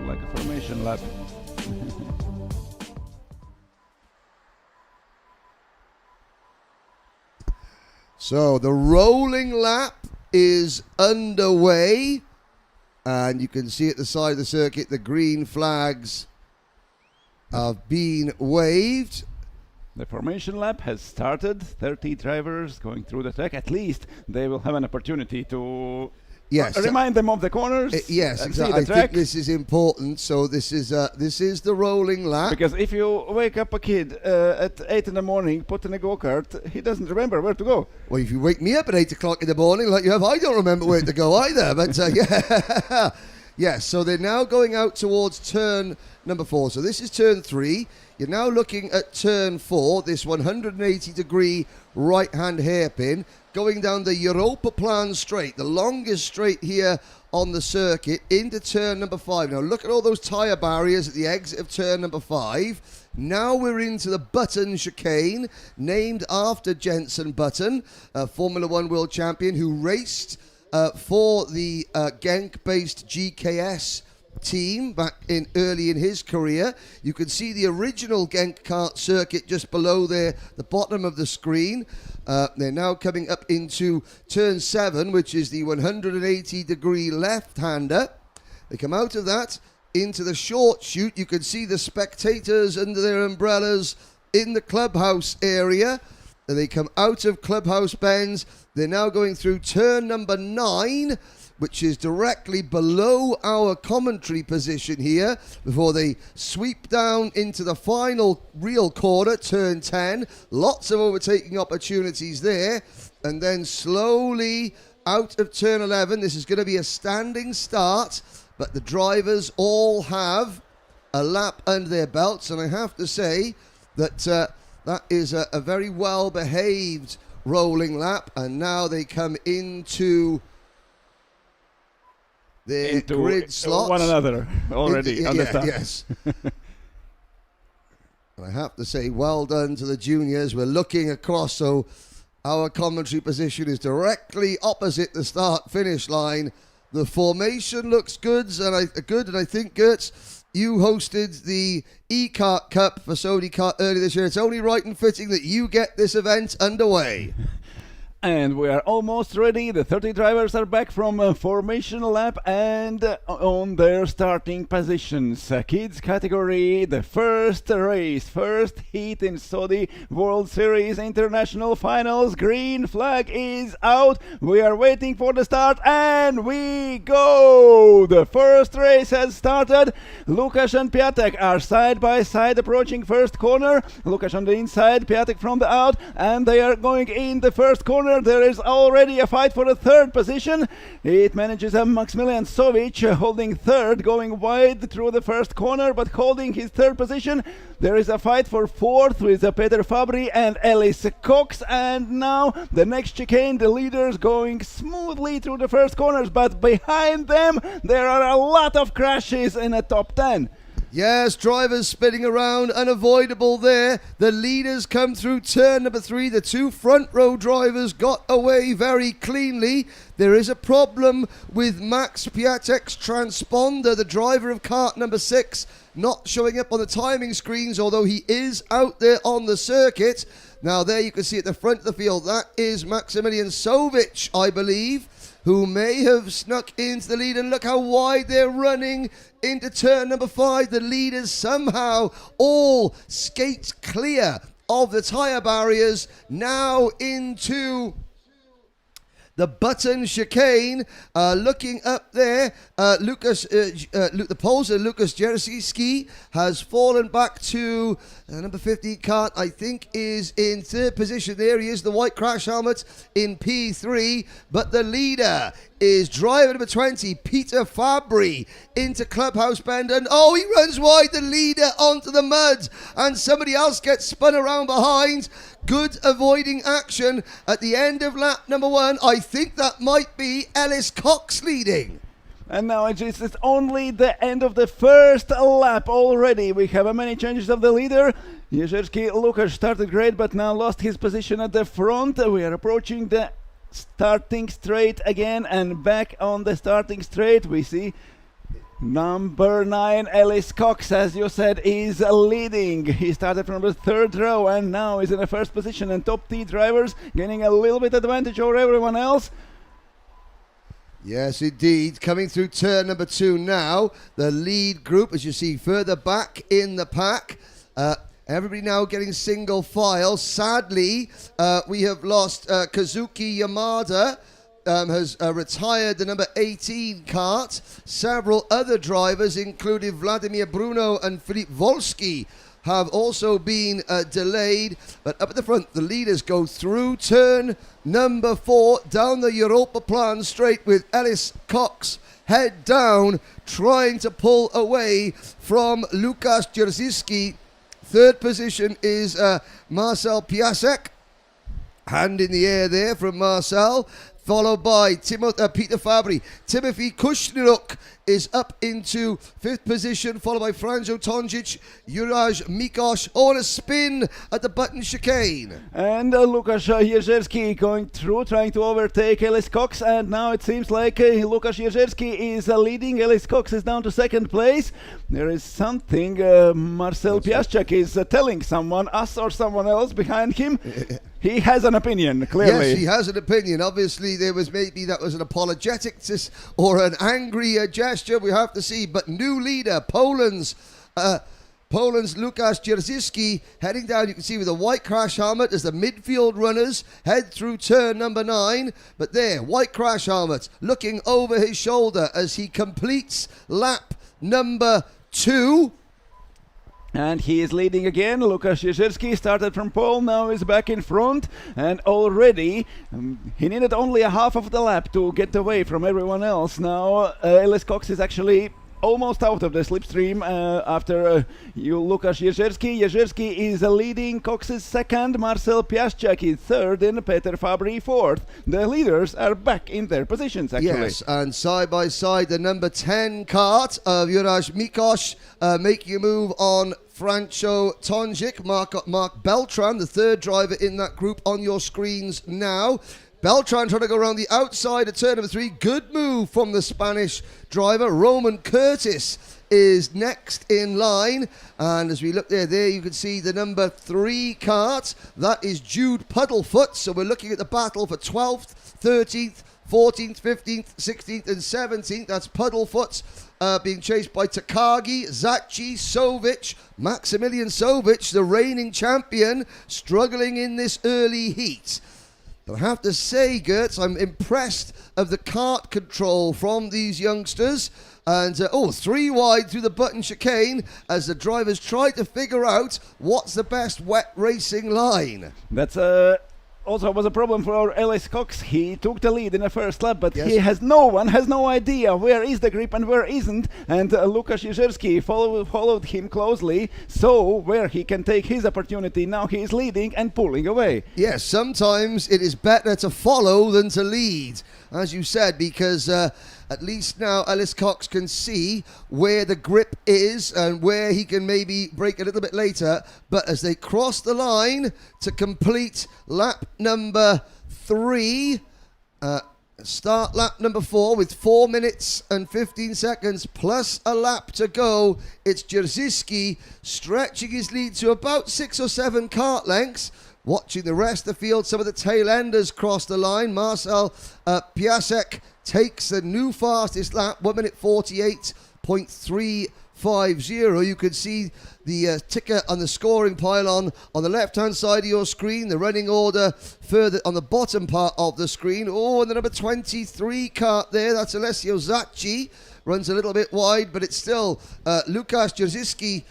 like a formation lap. So the rolling lap is underway, and you can see at the side of the circuit the green flags have been waved. The formation lap has started. 30 drivers going through the track. At least they will have an opportunity to remind them of the corners. Yes, and exactly. see the I think this is important. So this is the rolling lap. Because if you wake up a kid at 8 in the morning, put in a go-kart, he doesn't remember where to go. Well, if you wake me up at 8 o'clock in the morning like you have, I don't remember where to go either. But yeah. Yes, so they're now going out towards turn number 4. So this is turn 3. You're now looking at turn 4, this 180-degree right-hand hairpin, going down the Europa Plan straight, the longest straight here on the circuit, into turn number 5. Now look at all those tyre barriers at the exit of turn number 5. Now we're into the Button chicane, named after Jenson Button, a Formula One world champion who raced for the Genk-based GKS team back in early in his career. You can see the original Genk kart circuit just below there, the bottom of the screen. They're now coming up into turn 7, which is the 180-degree left-hander. They come out of that into the short chute. You can see the spectators under their umbrellas in the clubhouse area. And they come out of Clubhouse Bends. They're now going through turn number 9, which is directly below our commentary position here, before they sweep down into the final real corner, turn 10. Lots of overtaking opportunities there. And then slowly out of turn 11. This is going to be a standing start, but the drivers all have a lap under their belts. And I have to say that that is a very well-behaved rolling lap. And now they come into their grid slots. One another already on the start. Yes. I have to say, well done to the juniors. We're looking across, so our commentary position is directly opposite the start-finish line. The formation looks good, and I think, Gertz, you hosted the e-kart cup for Sodi Kart earlier this year. It's only right and fitting that you get this event underway. And we are almost ready. The 30 drivers are back from a formation lap and on their starting positions. Kids category, the first race, first heat in Sodi World Series International Finals. Green flag is out. We are waiting for the start, and we go. The first race has started. Lukáš and Piatek are side by side approaching first corner. Lukáš on the inside, Piatek from the out, and they are going in the first corner. There is already a fight for the third position. It manages Maximilian Sovic holding third, going wide through the first corner, but holding his third position. There is a fight for fourth with Peter Fabri and Ellis Cox, and now the next chicane, the leaders going smoothly through the first corners, but behind them there are a lot of crashes in the top 10. Yes, drivers spinning around, unavoidable there. The leaders come through turn number 3. The two front row drivers got away very cleanly. There is a problem with Max Piatek's transponder, the driver of kart number 6, not showing up on the timing screens, although he is out there on the circuit. Now there you can see at the front of the field, that is Maximilian Sovic, I believe, who may have snuck into the lead. And look how wide they're running into turn number 5. The leaders somehow all skate clear of the tyre barriers. Now into the Button chicane, looking up there, the Polster Lukas Jerzewski has fallen back to number 15 kart, I think is in third position. There he is, the white crash helmet in P3, but the leader is driver number 20, Peter Fabri, into Clubhouse Bend, and oh, he runs wide, the leader onto the mud, and somebody else gets spun around behind. Good avoiding action at the end of lap number 1. I think that might be Ellis Cox leading. And now it's only the end of the first lap already. We have many changes of the leader. Jerzewski Lukáš started great, but now lost his position at the front. We are approaching the starting straight again, and back on the starting straight we see Number 9, Ellis Cox, as you said, is leading. He started from the third row and now is in the first position, and top T drivers gaining a little bit advantage over everyone else. Yes, indeed. Coming through turn number 2 now. The lead group, as you see, further back in the pack. Everybody now getting single file. Sadly, we have lost Kazuki Yamada. Has retired the number 18 kart. Several other drivers, including Vladimir Bruno and Filip Volsky, have also been delayed. But up at the front, the leaders go through turn number 4 down the Europa Plan straight with Ellis Cox head down, trying to pull away from Lukasz Dzierżycki. Third position is Marcel Piasek. Hand in the air there from Marcel. Followed by Peter Fabry. Timothy Kushniruk is up into 5th position, followed by Franjo Tonjic, Juraj Mikosh, on a spin at the button chicane. And Lukasz Jerzewski going through, trying to overtake Ellis Cox, and now it seems like Lukasz Jerzewski is leading. Ellis Cox is down to 2nd place. There is something Marcel Piaszczak is telling someone, us or someone else behind him. He has an opinion, clearly. Yes, he has an opinion. Obviously, there was maybe that was an apologetic or an angry gesture. We have to see. But new leader, Poland's Lukasz Dzierżycki heading down. You can see with a white crash helmet as the midfield runners head through turn number 9. But there, white crash helmet looking over his shoulder as he completes lap number 2. And he is leading again. Lukasz Jerzewski started from pole, now is back in front, and already he needed only a half of the lap to get away from everyone else. Now Ellis Cox is actually almost out of the slipstream after Lukasz Jerzewski. Jerzewski is leading, Cox is 2nd, Marcel Piaszczak is 3rd, and Peter Fabry 4th. The leaders are back in their positions, actually. Yes, and side by side, the number 10 kart of Juraj Mikosh making a move on Franco Tonjic, Mark Beltran, the 3rd driver in that group on your screens now. Beltran trying to go around the outside of turn number 3. Good move from the Spanish driver. Roman Curtis is next in line. And as we look there you can see the number 3 kart. That is Jude Puddlefoot. So we're looking at the battle for 12th, 13th, 14th, 15th, 16th and 17th. That's Puddlefoot being chased by Takagi, Zachi, Sovic. Maximilian Sovic, the reigning champion, struggling in this early heat. But I have to say, Gertz, I'm impressed of the kart control from these youngsters. And 3 wide through the button chicane as the drivers try to figure out what's the best wet racing line. That's also was a problem for Ellis Cox. He took the lead in the first lap, but yes, he has no idea where is the grip and where isn't. And Lukasz Jerzewski followed him closely, so where he can take his opportunity. Now he is leading and pulling away. Yes, sometimes it is better to follow than to lead, as you said, because at least now Ellis Cox can see where the grip is and where he can maybe brake a little bit later. But as they cross the line to complete lap number 3, start lap number 4 with 4 minutes and 15 seconds plus a lap to go, it's Dzierżycki stretching his lead to about 6 or 7 kart lengths. Watching the rest of the field, some of the tail enders cross the line. Marcel Piasek takes the new fastest lap, 1 minute 48.350. You can see the ticker on the scoring pylon on the left-hand side of your screen, the running order further on the bottom part of the screen. Oh, and the number 23 kart there, that's Alessio Zacchi. Runs a little bit wide, but it's still Lukasz Dzierżycki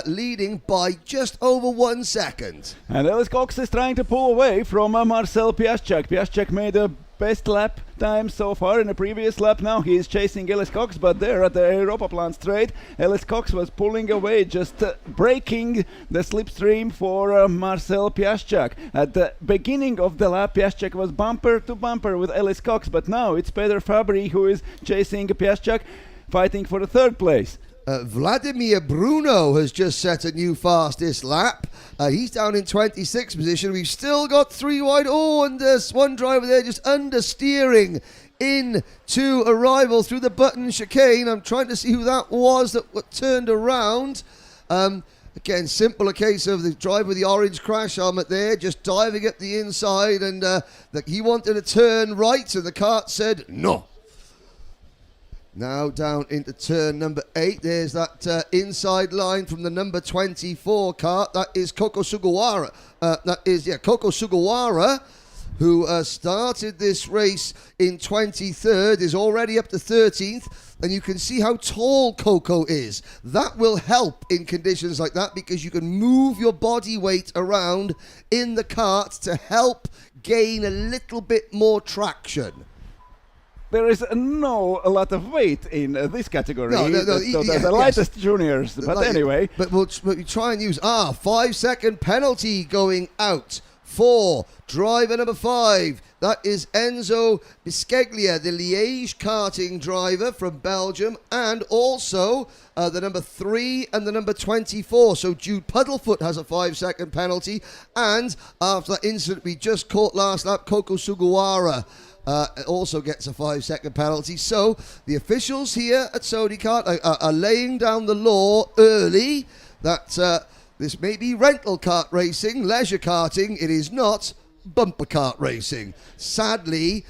leading by just over 1 second. And Ellis Cox is trying to pull away from Marcel Piaszczak. Piaszczak made a best lap time so far in the previous lap. Now he is chasing Ellis Cox, but there at the Europa Plan straight, Ellis Cox was pulling away, just breaking the slipstream for Marcel Piaszczak. At the beginning of the lap, Piaszczak was bumper to bumper with Ellis Cox, but now it's Peter Fabry who is chasing Piaszczak, fighting for the 3rd place. Vladimir Bruno has just set a new fastest lap. He's down in 26th position. We've still got 3 wide. Oh, and there's one driver there just understeering into arrival through the button chicane. I'm trying to see who that was that turned around. Again, simple a case of the driver with the orange crash helmet there, just diving up the inside, and he wanted to turn right, and the kart said no. Now down into turn number 8. There's that inside line from the number 24 kart. That is Koko Sugawara. Koko Sugawara, who started this race in 23rd, is already up to 13th. And you can see how tall Coco is. That will help in conditions like that because you can move your body weight around in the kart to help gain a little bit more traction. There is no a lot of weight in this category. No, the lightest juniors. But anyway. But we'll try and use 5-second penalty going out for driver number 5. That is Enzo Bisceglia, the Liège karting driver from Belgium, and also the number 3 and the number 24. So Jude Puddlefoot has a 5-second penalty. And after that incident we just caught last lap, Koko Sugawara also gets a 5-second penalty. So the officials here at Sodi Kart are laying down the law early that this may be rental kart racing, leisure karting. It is not bumper kart racing. Sadly,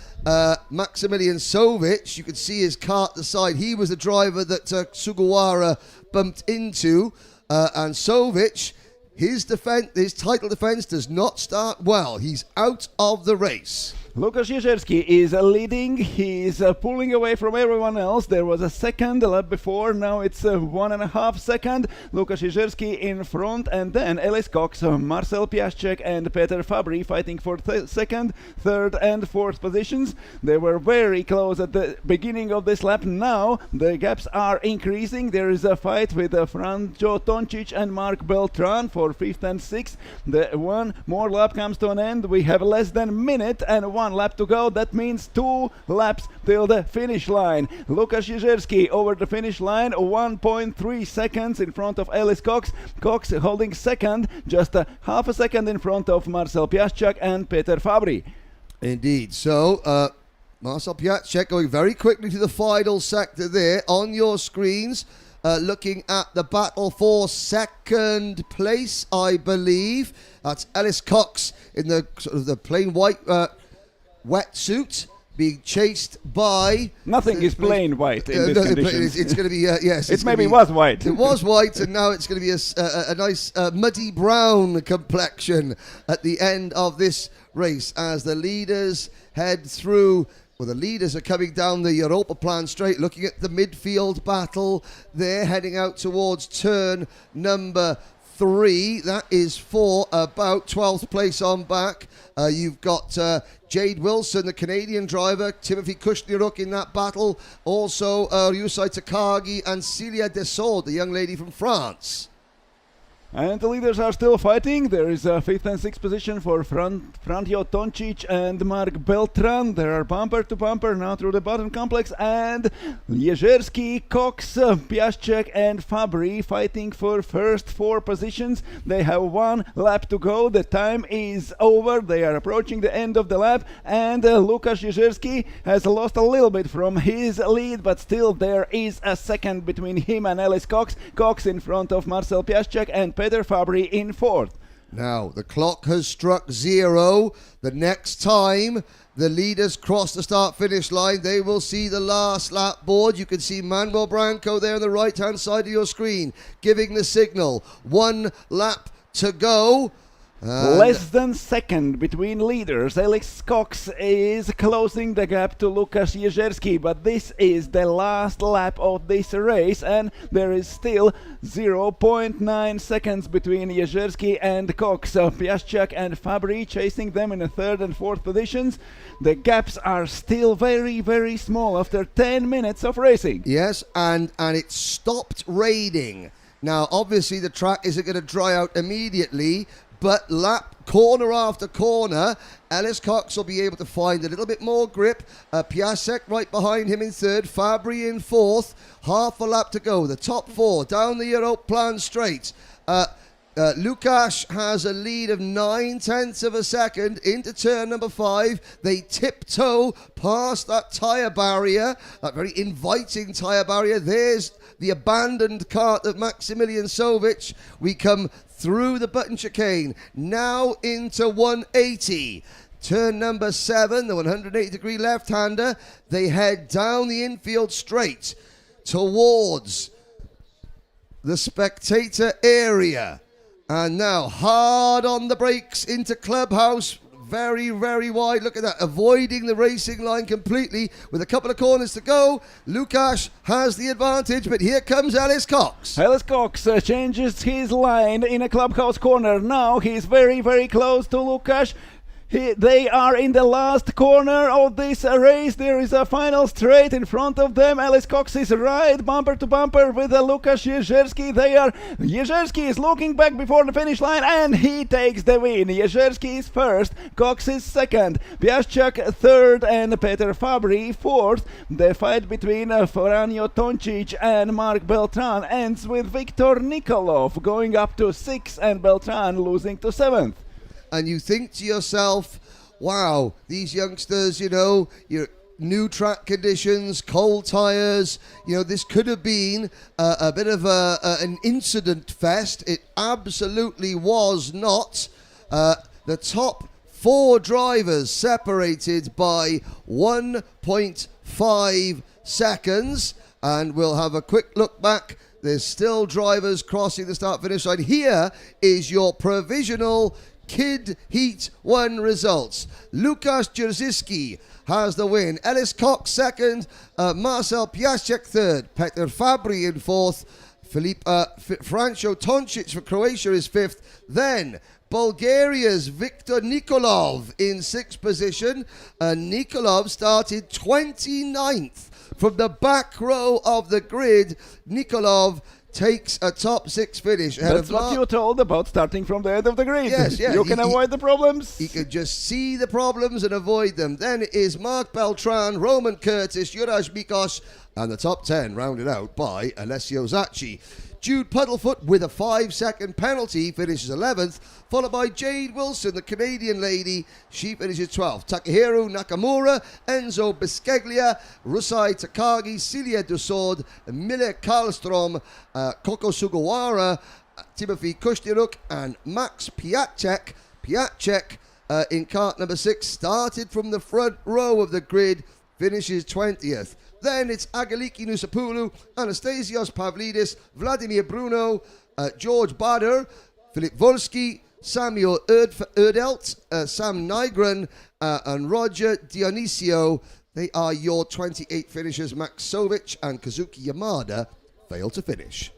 Maximilian Sovic, you can see his kart the side. He was the driver that Sugawara bumped into. And Sovic, his title defense does not start well. He's out of the race. Lukasz Jerzewski is leading. He's pulling away from everyone else. There was a second lap before. Now it's 1.5 seconds. Lukasz Jerzewski in front, and then Ellis Cox, Marcel Piaszczek, and Peter Fabry fighting for second, third, and fourth positions. They were very close at the beginning of this lap. Now the gaps are increasing. There is a fight with Franjo Toncic and Mark Beltran for 5th and 6th. The one more lap comes to an end. We have less than a minute and 1 lap to go. That means 2 laps till the finish line. Lukasz Jerzewski over the finish line, 1.3 seconds in front of Ellis Cox. Cox holding second, just a half a second in front of Marcel Piaszczak and Peter Fabry. Indeed. So Marcel Piaszczak going very quickly to the final sector there on your screens. Looking at the battle for second place, I believe. That's Ellis Cox in the sort of the plain white wetsuit, being chased by... Nothing is plain white in this condition. It's going to be, yes. It maybe was white. It was white, and now it's going to be a nice muddy brown complexion at the end of this race as the leaders head through. Well, the leaders are coming down the Europa Plan straight, looking at the midfield battle. They're heading out towards turn number 3. That is for about 12th place on back. You've got Jade Wilson, the Canadian driver, Timothy Kushniruk in that battle. Also Ryusai Takagi and Celia Dessaude, the young lady from France. And the leaders are still fighting. There is a 5th and 6th position for Franjo Toncic and Mark Beltran. There are bumper to bumper now through the bottom complex. And Jerzewski, Cox, Piaszczek and Fabry fighting for first 4 positions. They have 1 lap to go. The time is over. They are approaching the end of the lap. And Lukasz Jerzewski has lost a little bit from his lead, but still there is a second between him and Ellis Cox. Cox in front of Marcel Piaszczek and Peter Fabry in 4th. Now, the clock has struck 0. The next time the leaders cross the start-finish line, they will see the last lap board. You can see Manuel Branco there on the right-hand side of your screen, giving the signal. 1 lap to go. Less than second between leaders. Ellis Cox is closing the gap to Lukasz Jerzewski, but this is the last lap of this race, and there is still 0.9 seconds between Jerzewski and Cox. Piaszczak and Fabry chasing them in the 3rd and 4th positions. The gaps are still very, very small after 10 minutes of racing. Yes, and it stopped raining. Now, obviously, the track isn't going to dry out immediately, but lap corner after corner, Ellis Cox will be able to find a little bit more grip. Piasek right behind him in third, Fabry in fourth, half a lap to go. The top four down the Europlan straight. Lukash has a lead of 9/10 of a second into turn number 5. They tiptoe past that tyre barrier, that very inviting tyre barrier. There's the abandoned cart of Maximilian Sovic. We come through the button chicane, now into 180. Turn number 7, the 180-degree left-hander. They head down the infield straight towards the spectator area. And now hard on the brakes into Clubhouse. Very, very wide. Look at that. Avoiding the racing line completely with a couple of corners to go. Lukash has the advantage, but here comes Ellis Cox. Ellis Cox changes his line in a Clubhouse corner. Now he's very, very close to Lukash. They are in the last corner of this race. There is a final straight in front of them. Ellis Cox is right bumper to bumper with Lukasz Jezierski. Jezierski is looking back before the finish line and he takes the win. Jezierski is first, Cox is second, Piaszczak third and Peter Fabry fourth. The fight between Franjo Toncic and Marc Beltran ends with Viktor Nikolov going up to 6th and Beltran losing to 7th. And you think to yourself, wow, these youngsters, your new track conditions, cold tyres, this could have been a bit of an incident fest. It absolutely was not. The top 4 drivers separated by 1.5 seconds. And we'll have a quick look back. There's still drivers crossing the start-finish line. Here is your provisional Kid Heat 1 results. Lukasz Jezierski has the win. Ellis Cox second. Marcel Piasek third. Peter Fabry in fourth. Franjo Toncic for Croatia is fifth. Then Bulgaria's Viktor Nikolov in 6th position. Nikolov started 29th from the back row of the grid. Nikolov takes a top 6 finish. That's what you're told about starting from the end of the grid. Yes, yeah. You can avoid the problems. He can just see the problems and avoid them. Then it is Marc Beltran, Roman Curtis, Juraj Mikos, and the top 10 rounded out by Alessio Zacchi. Jude Puddlefoot with a 5-second penalty finishes 11th, followed by Jade Wilson, the Canadian lady. She finishes 12th. Takahiro Nakamura, Enzo Bisceglia, Rusai Takagi, Celia Dussaud, Mille Karlstrom, Koko Sugawara, Timothy Kushtiruk, and Max Piasek. Piasek in cart number 6 started from the front row of the grid, finishes 20th. Then it's Agaliki Nusapoulou, Anastasios Pavlidis, Vladimir Bruno, George Bader, Filip Volsky, Samuel Erdelt, Sam Nygren, and Roger Dionisio. They are your 28 finishers. Max Sovic and Kazuki Yamada fail to finish.